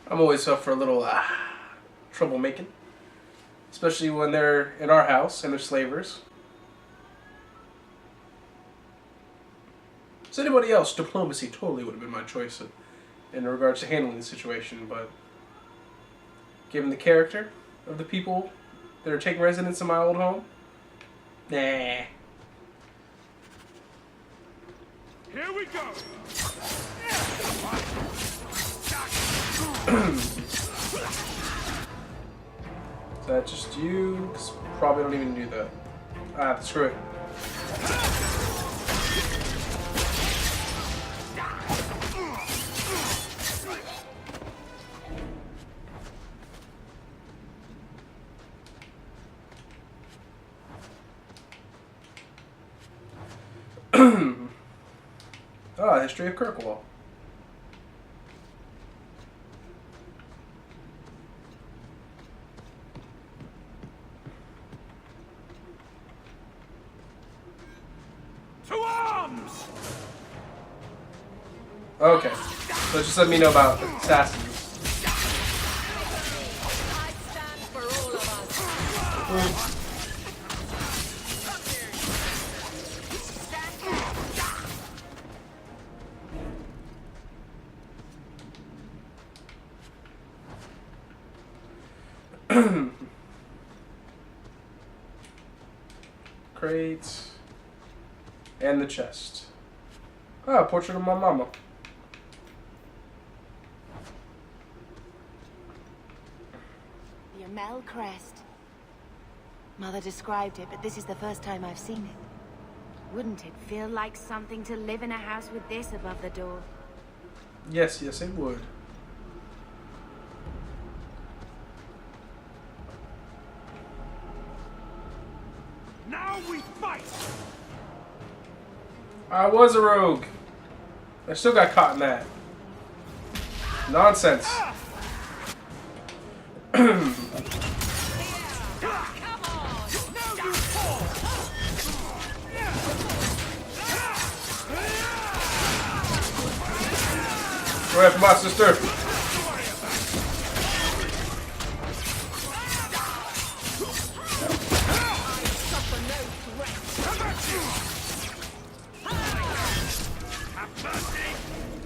I'm always up for a little troublemaking, especially when they're in our house and they're slavers. As anybody else, diplomacy totally would have been my choice in regards to handling the situation, but given the character of the people that are taking residence in my old home, nah. Here we go. Is that just you? 'Cause probably don't even do that. Ah, screw it. Ah, History of Kirkwall. To arms! Okay, so just let me know about assassins. I stand for all of us. Crates and the chest. Ah, portrait of my mama. The Amel crest. Mother described it, but this is the first time I've seen it. Wouldn't it feel like something to live in a house with this above the door? Yes, yes, it would. Now we fight! I was a rogue. I still got caught in that. Nonsense. Go ahead, my sister.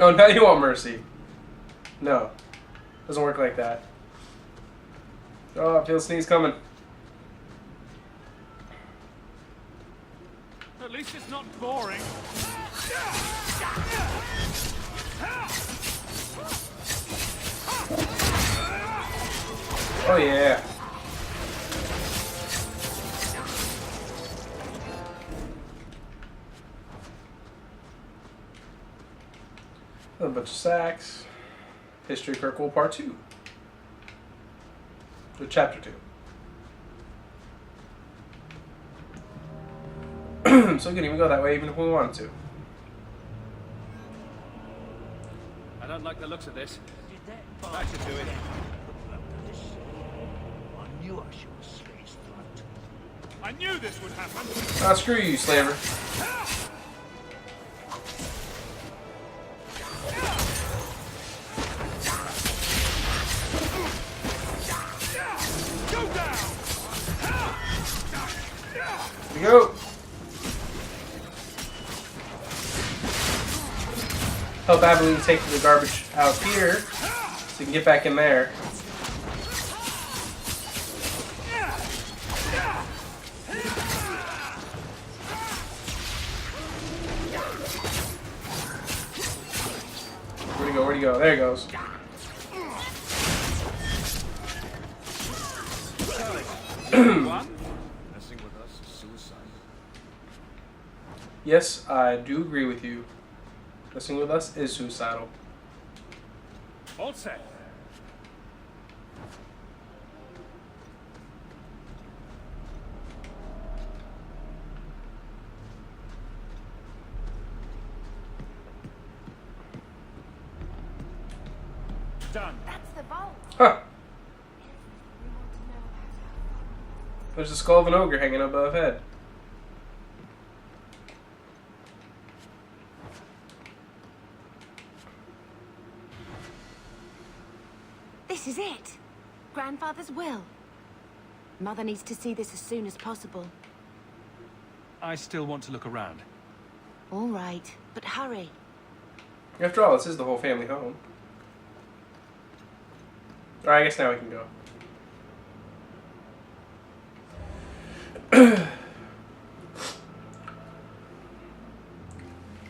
Oh, now you want mercy. No. Doesn't work like that. Oh, I feel a sneeze coming. At least it's not boring. Oh, yeah. A bunch of sacks. History of Kirkwall Part 2. Or Chapter 2. So we can even go that way even if we wanted to. I don't like the looks of this. That should do it. I knew this would happen. Ah, screw you, slaver. Go down! Here we go. Help Abilene take the garbage out here so you can get back in there. Where'd he go? Where'd he go? There he goes. Messing with us is suicide. Yes, I do agree with you. Messing with us is suicidal. All set. Done. That's the vault. Huh. There's the skull of an ogre hanging above head. This is it. Grandfather's will. Mother needs to see this as soon as possible. I still want to look around. All right, but hurry. After all, this is the whole family home. Alright, I guess now we can go.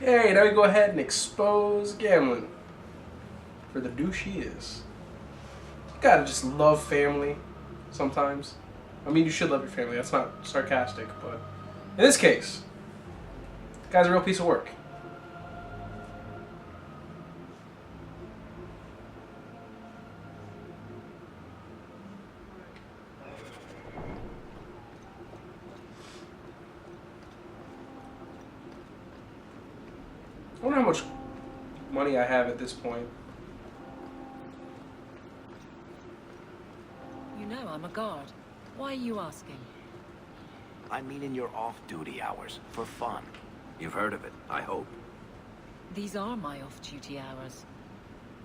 Hey, now we go ahead and expose Gamlen for the douche he is. You gotta just love family sometimes. I mean, you should love your family. That's not sarcastic, but in this case, the guy's a real piece of work. I wonder how much money I have at this point. You know I'm a guard. Why are you asking? I mean in your off-duty hours, for fun. You've heard of it, I hope. These are my off-duty hours.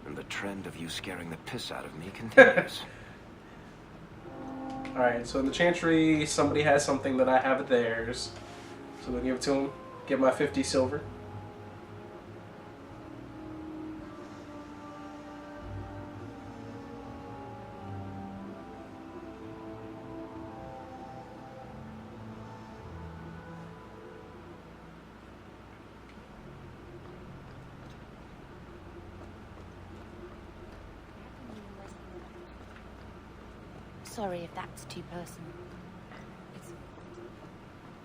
And the trend of you scaring the piss out of me continues. Alright, so in the Chantry, somebody has something that I have at theirs. So we'll give it to him, get my 50 silver. Sorry if that's too personal.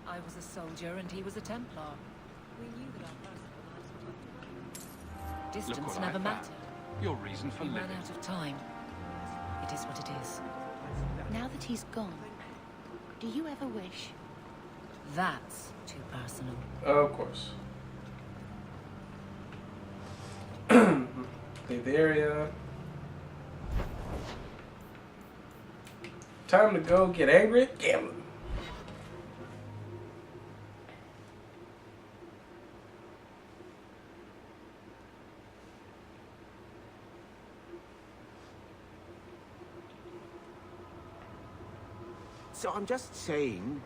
I was a soldier and he was a Templar. We knew that our personal lives were distance never mattered. Your reason for We living. ran out of time. It is what it is. Now that he's gone, do you ever wish? That's too personal. Of course. Leave the area. Time to go get angry at Gamlen. So I'm just saying,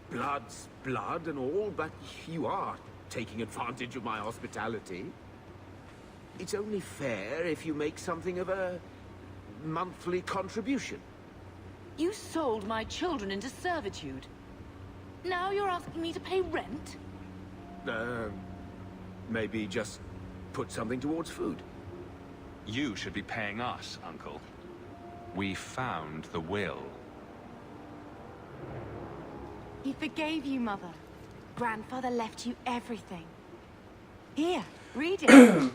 blood's blood and all, but you are taking advantage of my hospitality. It's only fair if you make something of a monthly contribution. You sold my children into servitude. Now you're asking me to pay rent? Maybe just put something towards food. You should be paying us, Uncle. We found the will. He forgave you, Mother. Grandfather left you everything. Here, read it.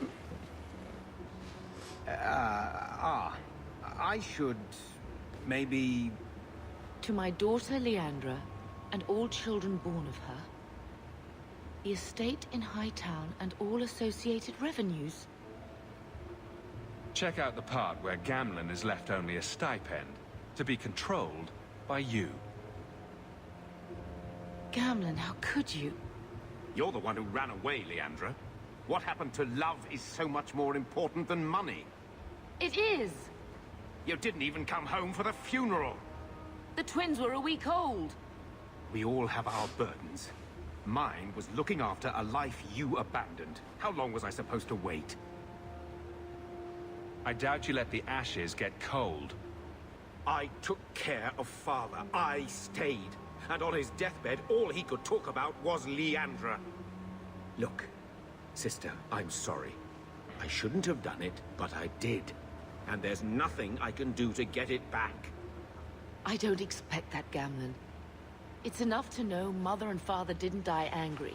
I should maybe... To my daughter Leandra, and all children born of her, the estate in Hightown and all associated revenues. Check out the part where Gamlen is left only a stipend, to be controlled by you. Gamlen, how could you? You're the one who ran away, Leandra. What happened to love is so much more important than money. It is! You didn't even come home for the funeral. The twins were a week old. We all have our burdens. Mine was looking after a life you abandoned. How long was I supposed to wait? I doubt you let the ashes get cold. I took care of Father. I stayed. And on his deathbed, all he could talk about was Leandra. Look, sister, I'm sorry. I shouldn't have done it, but I did. And there's nothing I can do to get it back. I don't expect that, Gamlen. It's enough to know Mother and Father didn't die angry.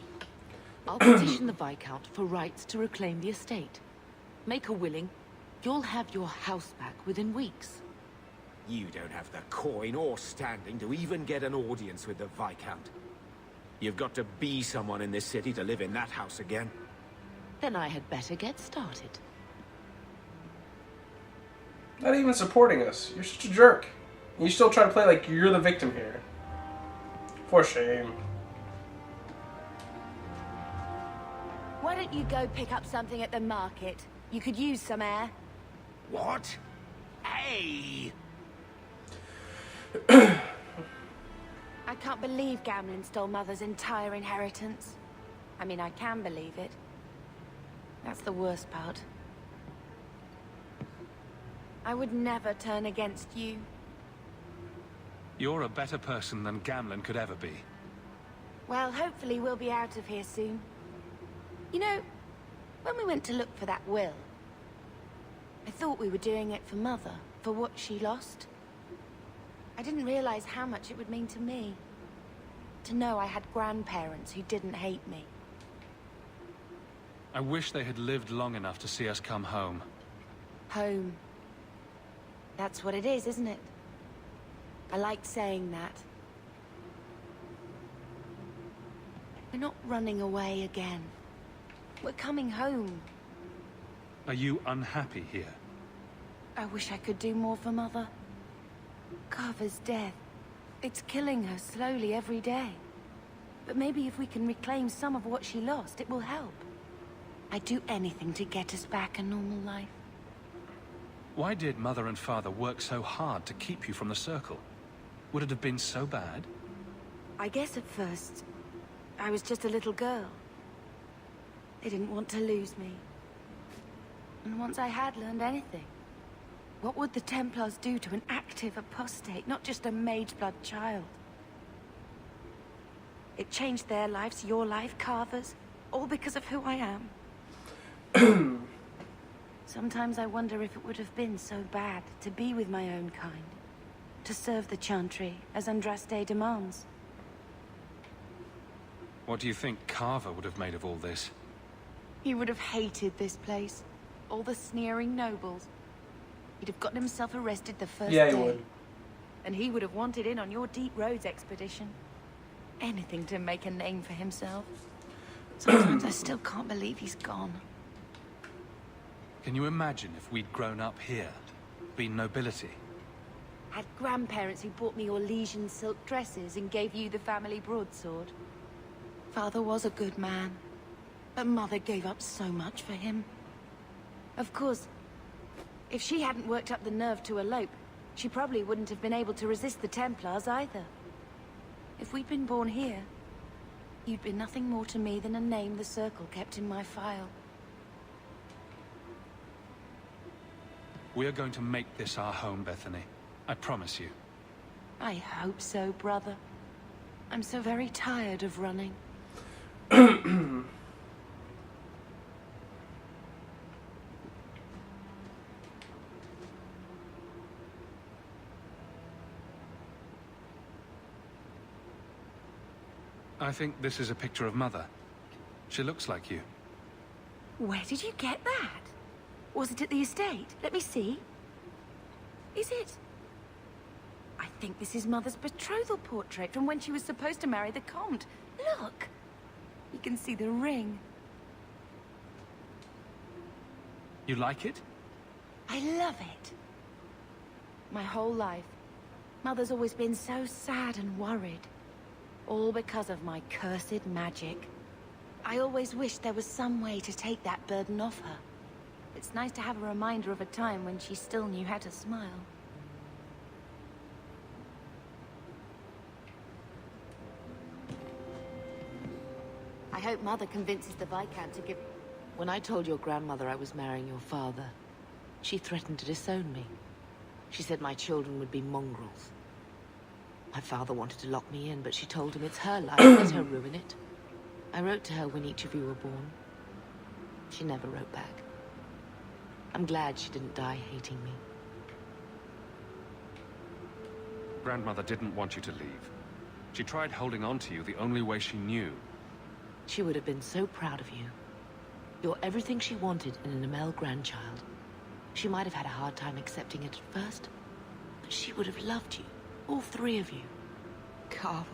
I'll petition the Viscount for rights to reclaim the estate. Make her willing, you'll have your house back within weeks. You don't have the coin or standing to even get an audience with the Viscount. You've got to be someone in this city to live in that house again. Then I had better get started. Not even supporting us. You're such a jerk. And you still try to play like you're the victim here. For shame. Why don't you go pick up something at the market? You could use some air. What? Hey! I can't believe Gamlen stole Mother's entire inheritance. I mean, I can believe it. That's the worst part. I would never turn against you. You're a better person than Gamlen could ever be. Well, hopefully we'll be out of here soon. You know, when we went to look for that will, I thought we were doing it for Mother, for what she lost. I didn't realize how much it would mean to me. To know I had grandparents who didn't hate me. I wish they had lived long enough to see us come home. Home. That's what it is, isn't it? I like saying that. We're not running away again. We're coming home. Are you unhappy here? I wish I could do more for Mother. Carver's death. It's killing her slowly every day. But maybe if we can reclaim some of what she lost, it will help. I'd do anything to get us back a normal life. Why did Mother and Father work so hard to keep you from the Circle? Would it have been so bad? I guess at first, I was just a little girl. They didn't want to lose me. And once I had learned anything, what would the Templars do to an active apostate, not just a Mageblood child? It changed their lives, your life, Carver's, all because of who I am. Sometimes I wonder if it would have been so bad to be with my own kind, to serve the Chantry as Andraste demands. What do you think Carver would have made of all this? He would have hated this place. All the sneering nobles. He'd have gotten himself arrested the first day. Yeah, he would. And he would have wanted in on your Deep Roads expedition. Anything to make a name for himself. Sometimes I still can't believe he's gone. Can you imagine if we'd grown up here? Been nobility? Had grandparents who bought me your Legion silk dresses and gave you the family broadsword. Father was a good man. But Mother gave up so much for him. Of course, if she hadn't worked up the nerve to elope, she probably wouldn't have been able to resist the Templars either. If we'd been born here, you'd been nothing more to me than a name the Circle kept in my file. We are going to make this our home, Bethany. I promise you. I hope so, brother. I'm so very tired of running. I think this is a picture of Mother. She looks like you. Where did you get that? Was it at the estate? Let me see. Is it? I think this is Mother's betrothal portrait from when she was supposed to marry the Comte. Look! You can see the ring. You like it? I love it. My whole life, Mother's always been so sad and worried. All because of my cursed magic. I always wished there was some way to take that burden off her. It's nice to have a reminder of a time when she still knew how to smile. I hope Mother convinces the Viscount to give... When I told your grandmother I was marrying your father, she threatened to disown me. She said my children would be mongrels. My father wanted to lock me in, but she told him it's her life, let her ruin it. I wrote to her when each of you were born. She never wrote back. I'm glad she didn't die hating me. Grandmother didn't want you to leave. She tried holding on to you the only way she knew. She would have been so proud of you. You're everything she wanted in an Amel grandchild. She might have had a hard time accepting it at first, but she would have loved you, all three of you. Carver.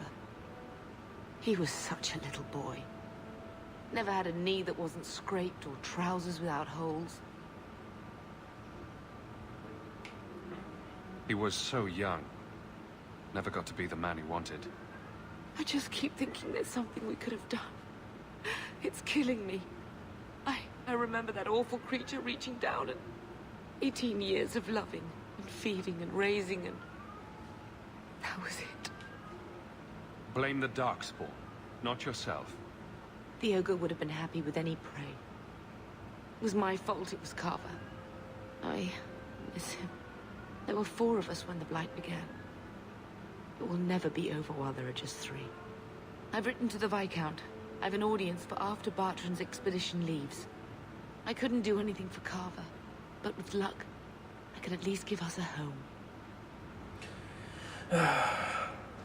He was such a little boy. Never had a knee that wasn't scraped or trousers without holes. He was so young. Never got to be the man he wanted. I just keep thinking there's something we could have done. It's killing me. I remember that awful creature reaching down and 18 years of loving and feeding and raising, and that was it. Blame the Darkspawn, not yourself. The ogre would have been happy with any prey. It was my fault it was Carver. I miss him. There were 4 of us when the Blight began. It will never be over while there are just 3. I've written to the Viscount. I've an audience for after Bartrand's expedition leaves. I couldn't do anything for Carver, but with luck, I can at least give us a home.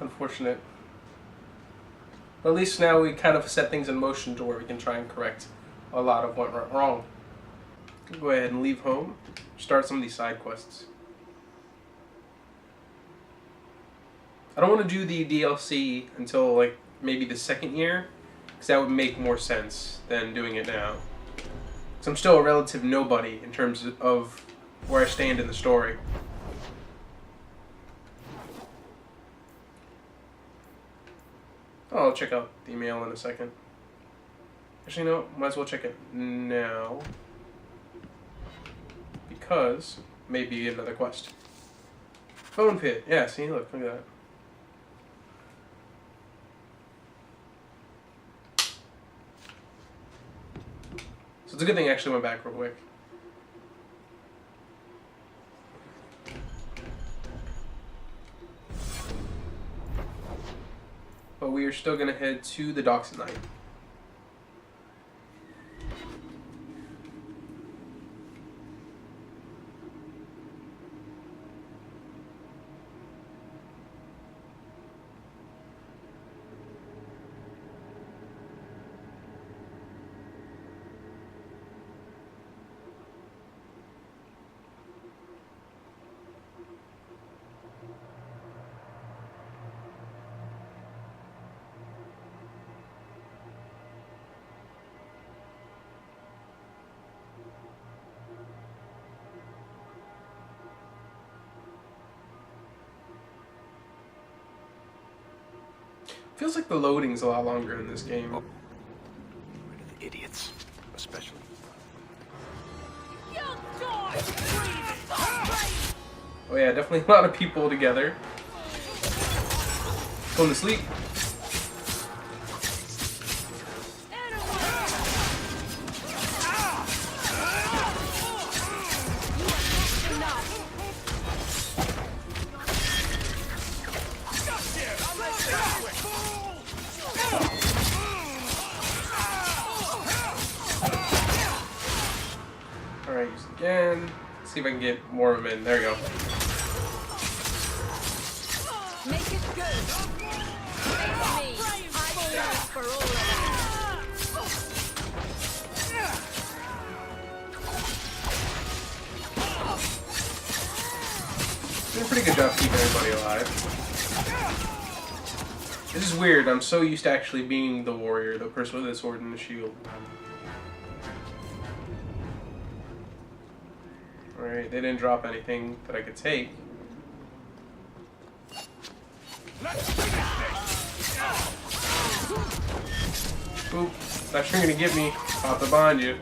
Unfortunate. But at least now we kind of set things in motion to where we can try and correct a lot of what went wrong. Go ahead and leave home. Start some of these side quests. I don't want to do the DLC until like maybe the 2nd year, because that would make more sense than doing it now. Because I'm still a relative nobody in terms of where I stand in the story. I'll check out the email in a second. Actually, no, might as well check it now. Because maybe another quest. Phone pit. Yeah, see, look at that. So it's a good thing I actually went back real quick. But we are still going to head to the docks at night. Feels like the loading's a lot longer in this game. Rid of the idiots, especially. Oh yeah, definitely a lot of people together. Going to sleep. Alright, use it again. See if I can get more of them in. There we go. Make it good. Face me. I will last for all of that. Doing a pretty good job keeping everybody alive. This is weird. I'm so used to actually being the warrior, the person with the sword and the shield. Alright, they didn't drop anything that I could take. Oop, thought you were gonna get me. Popped up behind you.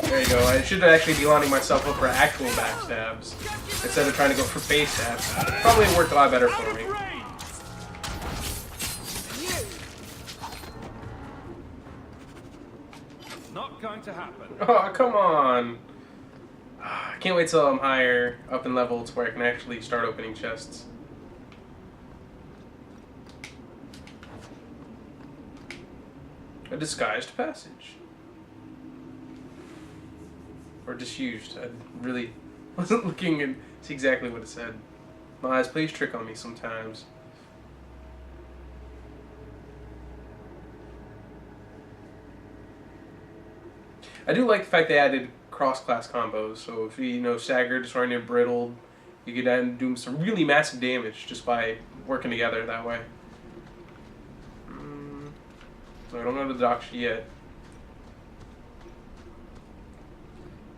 There you go. I should actually be lining myself up for actual backstabs instead of trying to go for face stabs. Probably worked a lot better for me. Not going to happen. Oh, come on. I can't wait till I'm higher up in level to where I can actually start opening chests. A disguised passage. Or disused. I really wasn't looking and see exactly what it said. My eyes plays trick on me sometimes. I do like the fact they added cross-class combos. So if you staggered, disoriented, brittled, you could do some really massive damage just by working together that way. So I don't know the docks yet.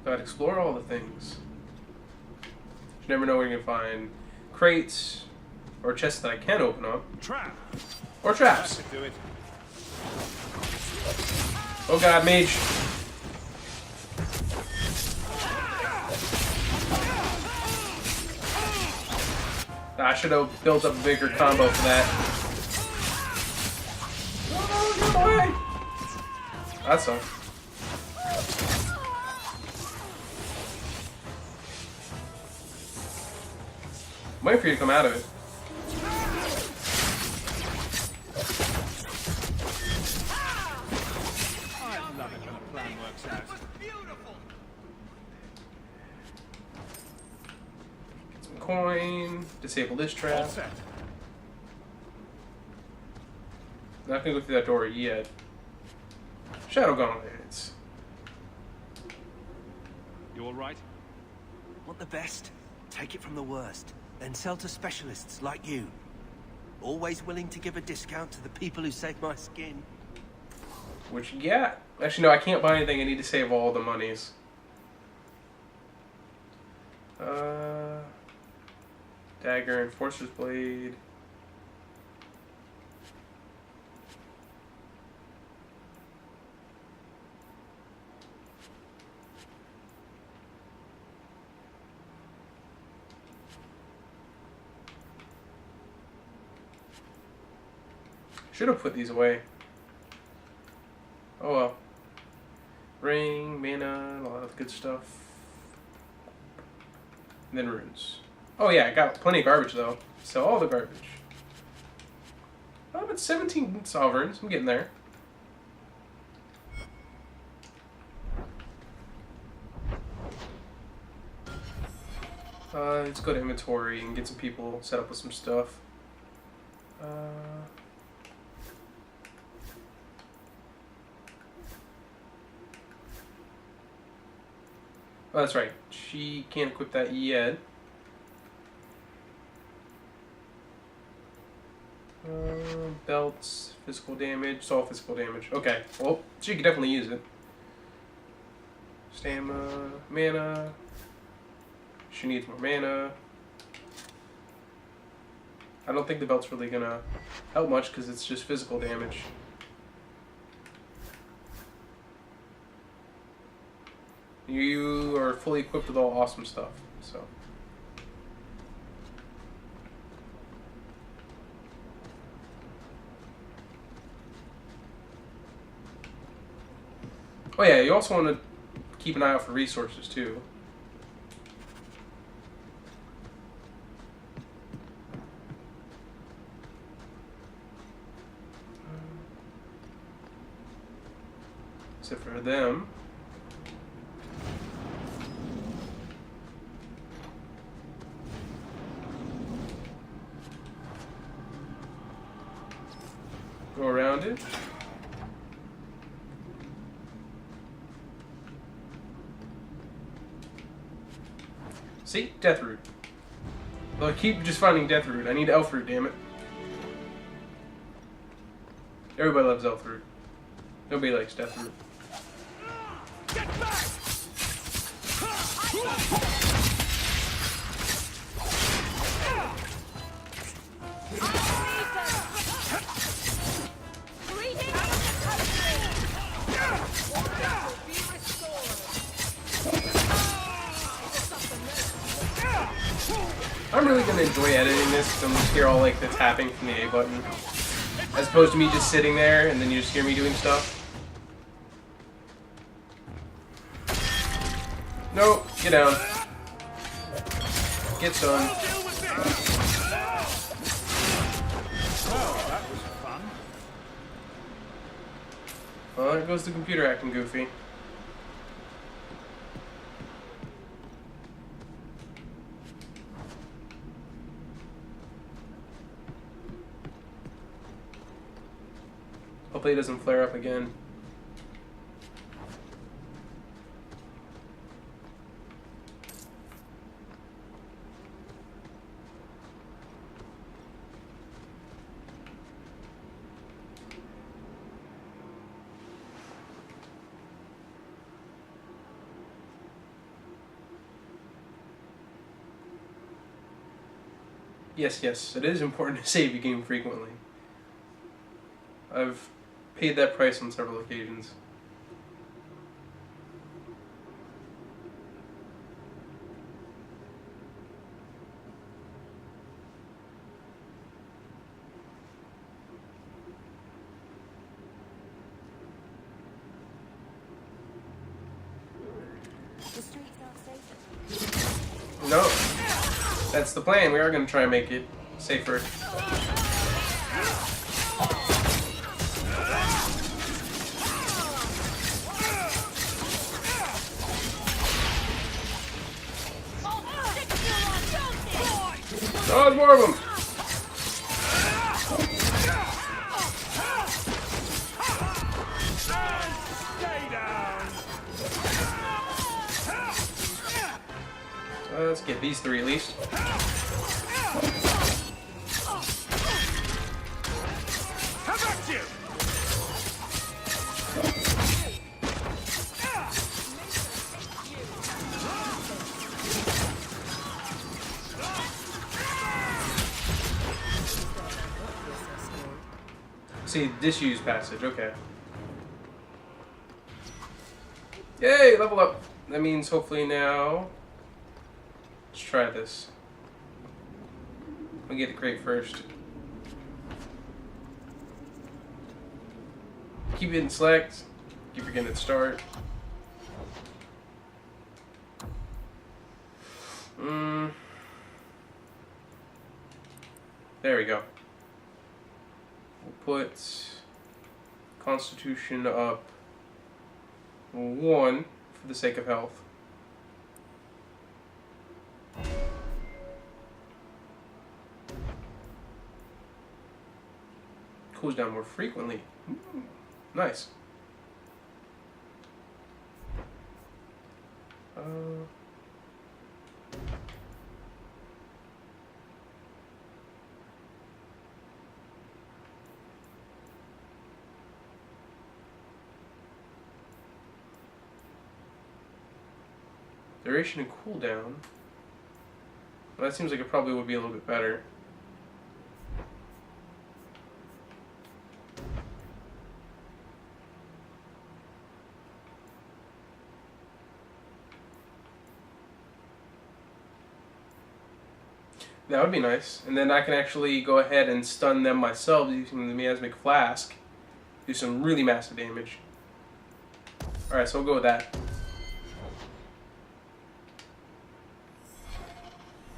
Gotta explore all the things. You never know where you're gonna find crates or chests that I can open up. Trap. Or traps. That could do it. Oh god, mage. I should have built up a bigger combo for that. Oh, get away! That sucks. I'm waiting for you to come out of it. I love it when a plan works out. Get some coin. Disable this All trap. set. Not gonna go through that door yet. Shadow gauntlets. You all right? Want the best? Take it from the worst. Then sell to specialists like you. Always willing to give a discount to the people who save my skin. Which, yeah. Actually, no, I can't buy anything. I need to save all the monies. Dagger, Enforcer's Blade. Should have put these away. Oh well. Ring, mana, a lot of good stuff. And then runes. Oh yeah, I got plenty of garbage though. Sell all the garbage. I'm at 17 sovereigns. I'm getting there. Let's go to inventory and get some people set up with some stuff. Oh, that's right. She can't equip that yet. Belts, physical damage. It's all physical damage. Okay. Well, she could definitely use it. Stamina, mana. She needs more mana. I don't think the belt's really gonna help much because it's just physical damage. You are fully equipped with all awesome stuff, so. Oh yeah, you also want to keep an eye out for resources too. Except for them. Go around it. See? Death root. Well, I keep just finding death root. I need elf root, damn it. Everybody loves elf root. Nobody likes death root. Get back! I'm really gonna enjoy editing this because I'm just hear all like the tapping from the A button, as opposed to me just sitting there and then you just hear me doing stuff. Nope, get down. Get stoned. Well, that was fun. Well, there goes the computer acting goofy. Hopefully it doesn't flare up again. Yes, it is important to save your game frequently. I've paid that price on several occasions. The streets aren't safe. No, that's the plan. We are going to try and make it safer. Oh, there's more of them! Let's get these three at least. How about you? See, disuse passage, okay. Yay, level up! That means hopefully now... Let's try this. We'll get the crate first. Keep hitting select. Keep forgetting to start. There we go. We'll put Constitution up 1 for the sake of health. Cools down more frequently. Nice. Duration and cooldown. Well, that seems like it probably would be a little bit better. That would be nice. And then I can actually go ahead and stun them myself using the miasmic flask. Do some really massive damage. Alright, so we'll go with that.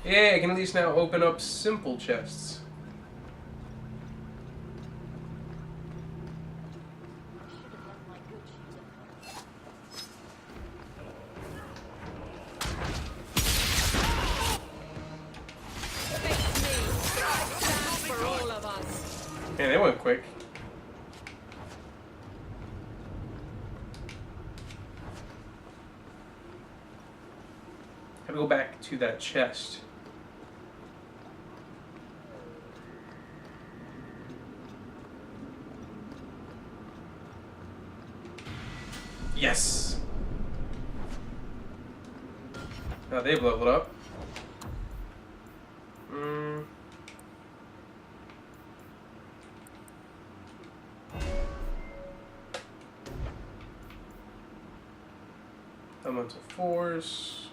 Yeah, I can at least now open up simple chests. Man, they went quick. Gotta go back to that chest. Yes! Now they've leveled up. Elemental Force.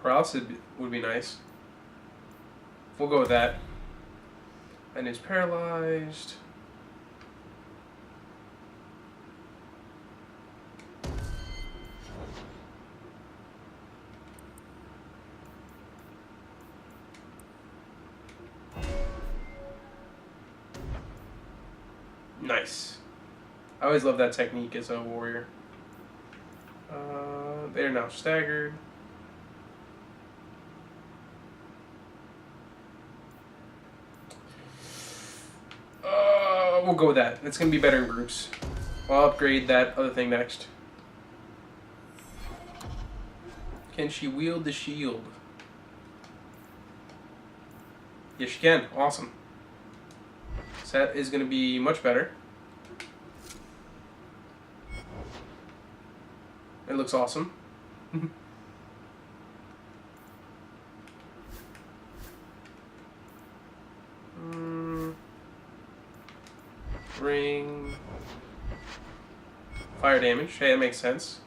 Paralysis would be nice. We'll go with that. And is paralyzed. Nice. I always love that technique as a warrior. They're now staggered. We'll go with that. It's going to be better in groups. I'll upgrade that other thing next. Can she wield the shield? Yes, she can. Awesome. So that is going to be much better. It looks awesome. Ring. Fire damage. Hey, that makes sense.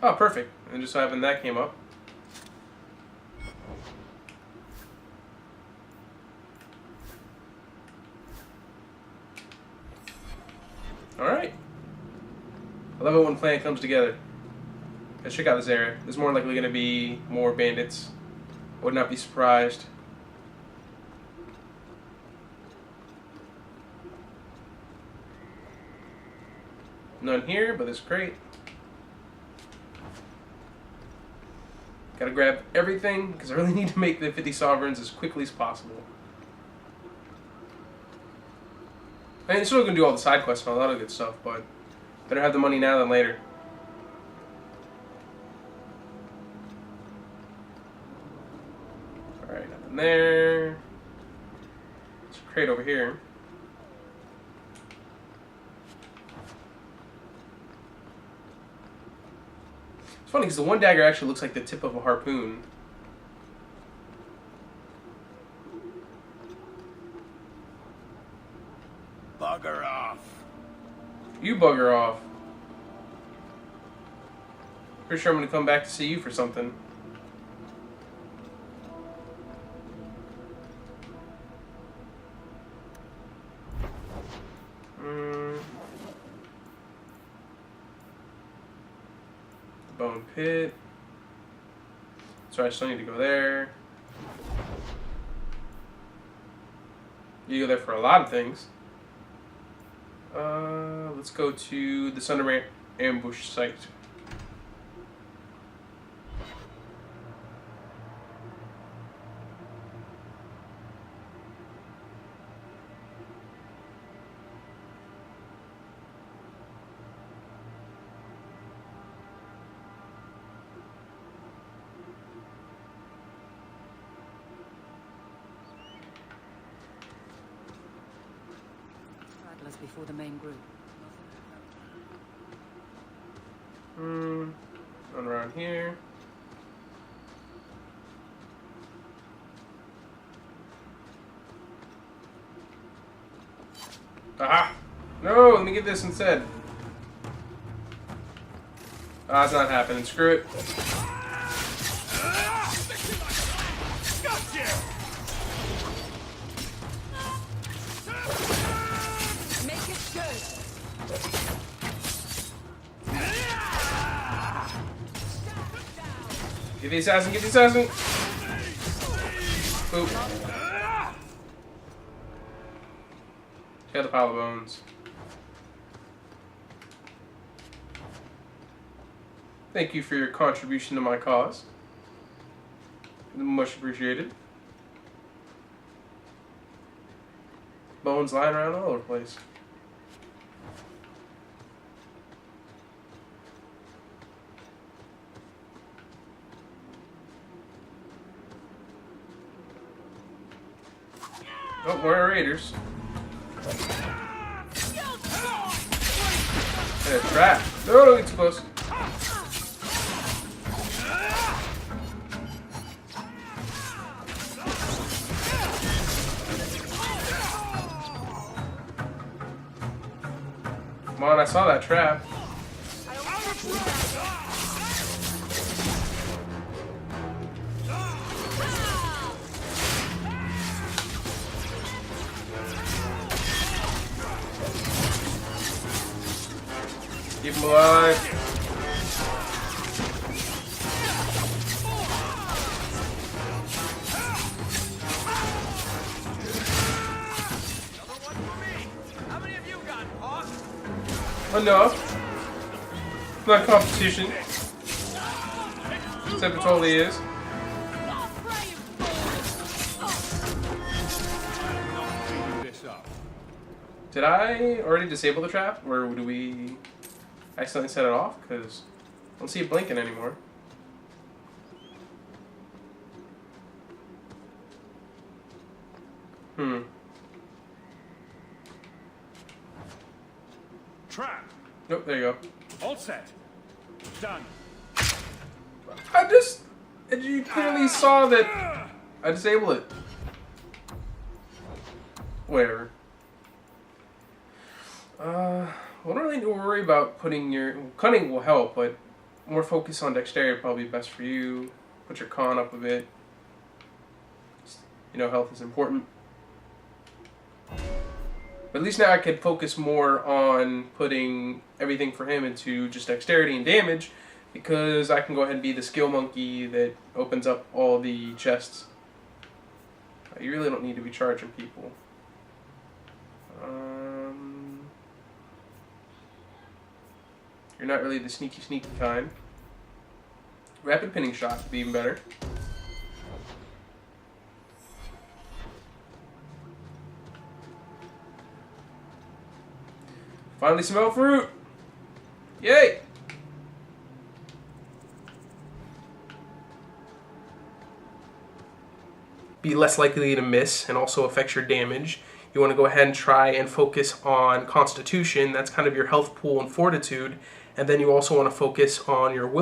Oh, perfect. And just so happened that came up. Alright. I love it when a plan comes together. Let's check out this area. There's more likely going to be more bandits. I would not be surprised. None here, but it's great. Gotta grab everything, because I really need to make the 50 sovereigns as quickly as possible. I mean, still gonna do all the side quests and all that other good stuff, but better have the money now than later. Alright, nothing there. There's a crate over here. It's funny because the one dagger actually looks like the tip of a harpoon. Bugger off. You bugger off. Pretty sure I'm going to come back to see you for something. Bone pit. So I still need to go there. You go there for a lot of things. Let's go to the Sunderman ambush site. Before the main group. Run around here. Aha! No, let me get this instead. Ah, it's not happening. Screw it. Get the assassin, get the assassin! Boop. Got the pile of bones. Thank you for your contribution to my cause. Much appreciated. Bones lying around all over the place. Oh, more raiders. And a trap. No, don't get too close. Come on, I saw that trap. Keep him alive. Enough. Not competition. Except it totally is. Did I already disable the trap? Or do we accidentally set it off? Because I don't see it blinking anymore. Nope, there you go. All set. Done. You clearly saw that I disabled it. Whatever. I don't really need to worry about putting your... Cunning will help, but more focus on dexterity would probably be best for you. Put your con up a bit. You know, health is important. But at least now I can focus more on putting everything for him into just dexterity and damage, because I can go ahead and be the skill monkey that opens up all the chests. You really don't need to be charging people. You're not really the sneaky kind. Rapid pinning shot would be even better. Finally smell fruit! Yay! Be less likely to miss and also affects your damage. You want to go ahead and try and focus on Constitution. That's kind of your health pool and fortitude. And then you also want to focus on your will